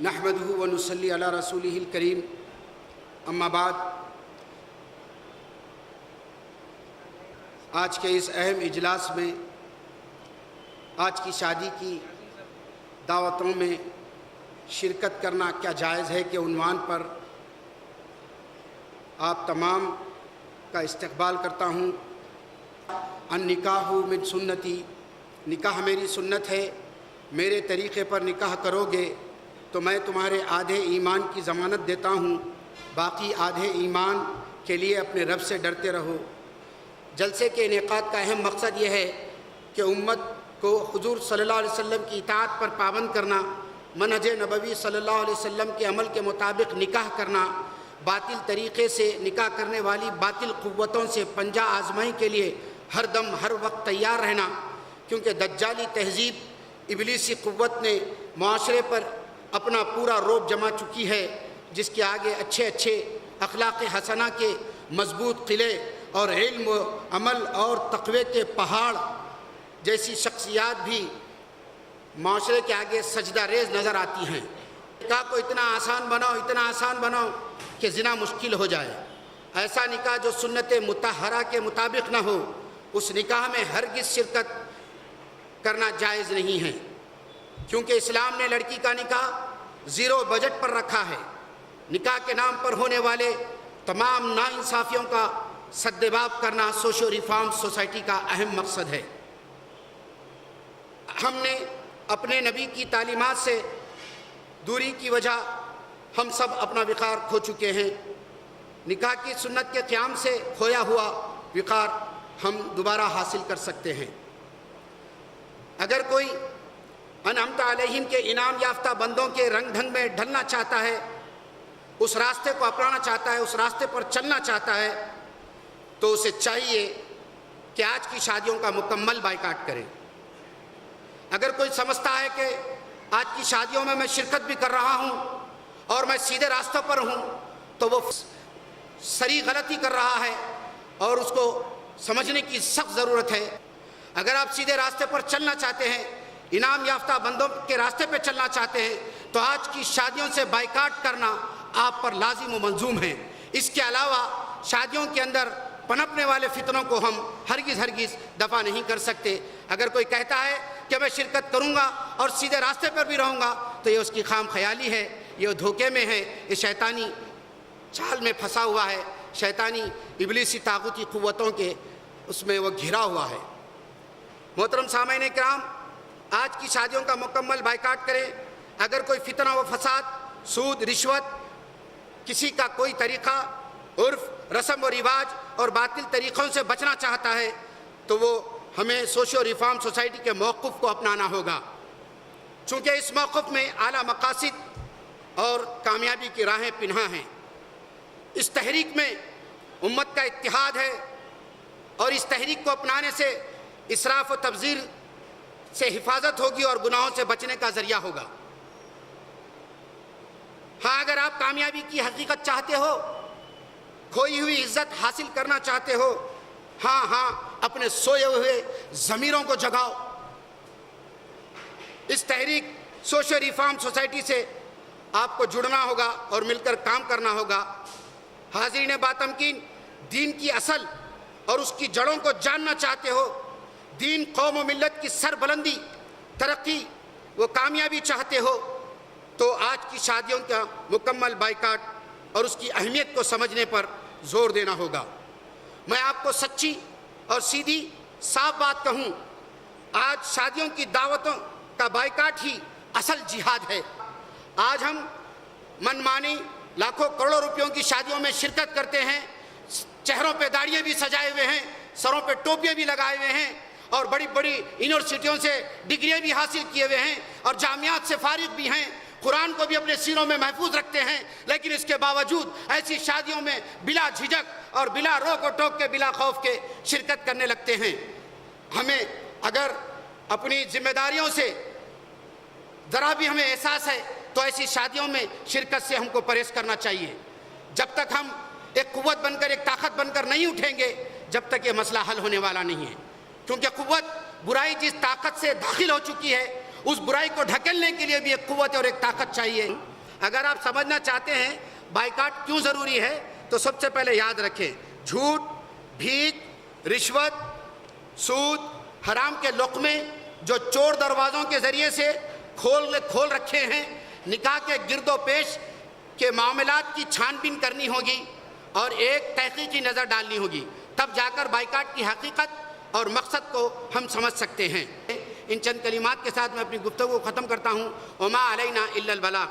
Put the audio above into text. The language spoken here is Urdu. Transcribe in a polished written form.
نحمده ونصلی علی رسولہ الکریم اما بعد، آج کے اس اہم اجلاس میں آج کی شادی کی دعوتوں میں شرکت کرنا کیا جائز ہے کے عنوان پر آپ تمام کا استقبال کرتا ہوں۔ النکاح من سنتی، نکاح میری سنت ہے، میرے طریقے پر نکاح کرو گے تو میں تمہارے آدھے ایمان کی ضمانت دیتا ہوں، باقی آدھے ایمان کے لیے اپنے رب سے ڈرتے رہو۔ جلسے کے انعقاد کا اہم مقصد یہ ہے کہ امت کو حضور صلی اللہ علیہ وسلم کی اطاعت پر پابند کرنا، منہج نبوی صلی اللہ علیہ وسلم کے عمل کے مطابق نکاح کرنا، باطل طریقے سے نکاح کرنے والی باطل قوتوں سے پنجہ آزمائی کے لیے ہر دم ہر وقت تیار رہنا، کیونکہ دجالی تہذیب ابلیسی قوت نے معاشرے پر اپنا پورا رعب جما چکی ہے، جس کے آگے اچھے اخلاق حسنہ کے مضبوط قلعے اور علم و عمل اور تقوی کے پہاڑ جیسی شخصیات بھی معاشرے کے آگے سجدہ ریز نظر آتی ہیں۔ نکاح کو اتنا آسان بناؤ کہ زنا مشکل ہو جائے۔ ایسا نکاح جو سنت مطہرہ کے مطابق نہ ہو، اس نکاح میں ہرگز شرکت کرنا جائز نہیں ہے، کیونکہ اسلام نے لڑکی کا نکاح زیرو بجٹ پر رکھا ہے۔ نکاح کے نام پر ہونے والے تمام ناانصافیوں کا سدباب کرنا سوشو ریفارم سوسائٹی کا اہم مقصد ہے۔ ہم نے اپنے نبی کی تعلیمات سے دوری کی وجہ ہم سب اپنا وقار کھو چکے ہیں۔ نکاح کی سنت کے قیام سے کھویا ہوا وقار ہم دوبارہ حاصل کر سکتے ہیں۔ اگر کوئی انعمت علیہم کے انعام یافتہ بندوں کے رنگ ڈھنگ میں ڈھلنا چاہتا ہے، اس راستے کو اپنانا چاہتا ہے، اس راستے پر چلنا چاہتا ہے، تو اسے چاہیے کہ آج کی شادیوں کا مکمل بائیکاٹ کرے۔ اگر کوئی سمجھتا ہے کہ آج کی شادیوں میں شرکت بھی کر رہا ہوں اور میں سیدھے راستوں پر ہوں، تو وہ سری غلطی کر رہا ہے اور اس کو سمجھنے کی سخت ضرورت ہے۔ اگر آپ سیدھے راستے پر چلنا چاہتے ہیں، انعام یافتہ بندوں کے راستے پہ چلنا چاہتے ہیں، تو آج کی شادیوں سے بائیکاٹ کرنا آپ پر لازم و ملزوم ہے۔ اس کے علاوہ شادیوں کے اندر پنپنے والے فتنوں کو ہم ہرگز دفع نہیں کر سکتے۔ اگر کوئی کہتا ہے کہ میں شرکت کروں گا اور سیدھے راستے پر بھی رہوں گا، تو یہ اس کی خام خیالی ہے، یہ دھوکے میں ہے، یہ شیطانی چال میں پھنسا ہوا ہے، شیطانی ابلیسی طاغوتی قوتوں کے اس میں وہ گھرا ہوا ہے۔ محترم سامعین کرام، آج کی شادیوں کا مکمل بائیکاٹ کریں۔ اگر کوئی فتنہ و فساد، سود، رشوت، کسی کا کوئی طریقہ، عرف، رسم و رواج اور باطل طریقوں سے بچنا چاہتا ہے، تو وہ ہمیں سوشو ریفارم سوسائٹی کے موقف کو اپنانا ہوگا، چونکہ اس موقف میں اعلیٰ مقاصد اور کامیابی کی راہیں پنہاں ہیں۔ اس تحریک میں امت کا اتحاد ہے، اور اس تحریک کو اپنانے سے اسراف و تبذیر سے حفاظت ہوگی اور گناہوں سے بچنے کا ذریعہ ہوگا۔ ہاں، اگر آپ کامیابی کی حقیقت چاہتے ہو، کھوئی ہوئی عزت حاصل کرنا چاہتے ہو، ہاں اپنے سوئے ہوئے ضمیروں کو جگاؤ۔ اس تحریک سوشل ریفارم سوسائٹی سے آپ کو جڑنا ہوگا اور مل کر کام کرنا ہوگا۔ حاضرین باتمکین، دین کی اصل اور اس کی جڑوں کو جاننا چاہتے ہو، دین، قوم و ملت کی سربلندی، ترقی و کامیابی چاہتے ہو، تو آج کی شادیوں کا مکمل بائیکاٹ اور اس کی اہمیت کو سمجھنے پر زور دینا ہوگا۔ میں آپ کو سچی اور سیدھی صاف بات کہوں، آج شادیوں کی دعوتوں کا بائیکاٹ ہی اصل جہاد ہے۔ آج ہم من مانی لاکھوں کروڑوں روپیوں کی شادیوں میں شرکت کرتے ہیں، چہروں پہ داڑھیاں بھی سجائے ہوئے ہیں، سروں پہ ٹوپیاں بھی لگائے ہوئے ہیں، اور بڑی یونیورسٹیوں سے ڈگریاں بھی حاصل کیے ہوئے ہیں، اور جامعات سے فارغ بھی ہیں، قرآن کو بھی اپنے سینوں میں محفوظ رکھتے ہیں، لیکن اس کے باوجود ایسی شادیوں میں بلا جھجک اور بلا روک و ٹوک کے، بلا خوف کے شرکت کرنے لگتے ہیں۔ ہمیں اگر اپنی ذمہ داریوں سے ذرا بھی ہمیں احساس ہے، تو ایسی شادیوں میں شرکت سے ہم کو پرہیز کرنا چاہیے۔ جب تک ہم ایک قوت بن کر، ایک طاقت بن کر نہیں اٹھیں گے، جب تک یہ مسئلہ حل ہونے والا نہیں ہے، کیونکہ قوت، برائی جس طاقت سے داخل ہو چکی ہے، اس برائی کو ڈھکیلنے کے لیے بھی ایک قوت اور ایک طاقت چاہیے۔ اگر آپ سمجھنا چاہتے ہیں بائیکاٹ کیوں ضروری ہے تو سب سے پہلے یاد رکھیں، جھوٹ، بھیک، رشوت، سود، حرام کے لقمے جو چور دروازوں کے ذریعے سے کھول رکھے ہیں، نکاح کے گرد و پیش کے معاملات کی چھان بین کرنی ہوگی اور ایک تحقیقی نظر ڈالنی ہوگی، تب جا کر بائیکاٹ کی حقیقت اور مقصد کو ہم سمجھ سکتے ہیں۔ ان چند کلمات کے ساتھ میں اپنی گفتگو کو ختم کرتا ہوں۔ وما علینا الا البلاغ۔